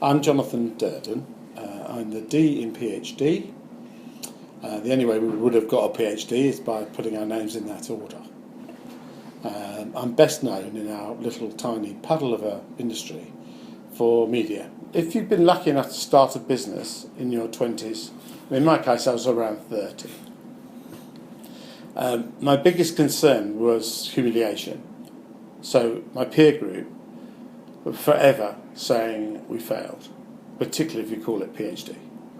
I'm Jonathan Durden. I'm the D in PhD. The only way we would have got a PhD is by putting our names in that order. I'm best known in our little tiny puddle of an industry for media. If you've been lucky enough to start a business in your 20s, in my case I was around 30, my biggest concern was humiliation. So my peer group were forever saying we failed, particularly if you call it PhD.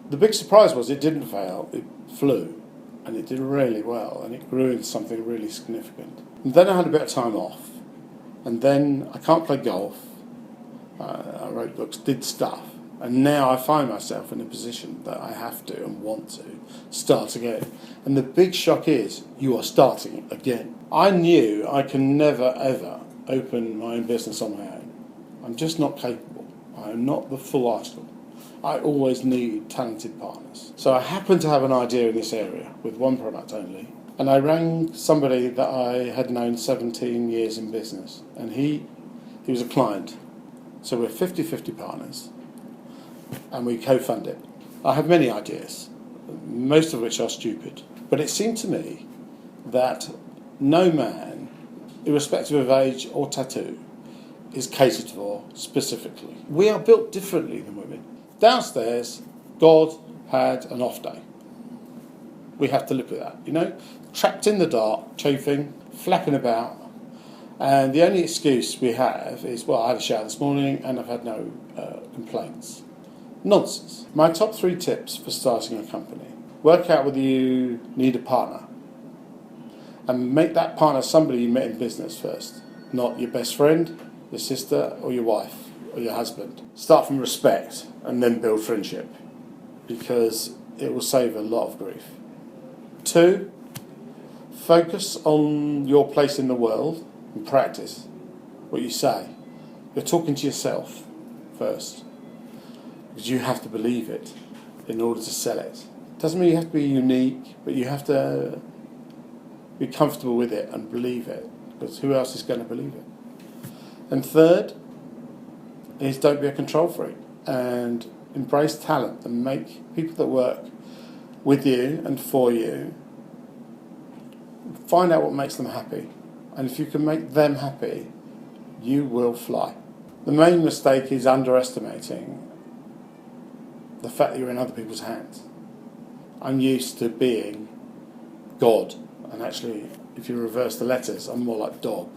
The big surprise was it didn't fail, it flew, and it did really well, and it grew into something really significant. And then I had a bit of time off, and then I can't play golf, I wrote books, did stuff, and now I find myself in a position that I have to and want to start again. And the big shock is, you are starting again. I knew I can never ever open my own business on my own. I'm just not capable. I am not the full article. I always need talented partners. So I happened to have an idea in this area with one product only, and I rang somebody that I had known 17 years in business, and he was a client. So we're 50-50 partners, and we co-fund it. I have many ideas, most of which are stupid, but it seemed to me that no man, irrespective of age or tattoo, is catered for specifically. We are built differently than women. Downstairs, God had an off day. We have to live with that, trapped in the dark, chafing, flapping about, and the only excuse we have is, well, I had a shower this morning and I've had no complaints. Nonsense. My top 3 tips for starting a company: work out whether you need a partner, and make that partner somebody you met in business first, not your best friend, your sister, or your wife, or your husband. Start from respect and then build friendship, because it will save a lot of grief. 2, focus on your place in the world and practice what you say. You're talking to yourself first, because you have to believe it in order to sell it. Doesn't mean you have to be unique, but you have to be comfortable with it and believe it, because who else is going to believe it? And 3rd is, don't be a control freak, and embrace talent and make people that work with you and for you find out what makes them happy. And if you can make them happy, you will fly. The main mistake is underestimating the fact that you're in other people's hands. I'm used to being God, and actually, if you reverse the letters, I'm more like dog.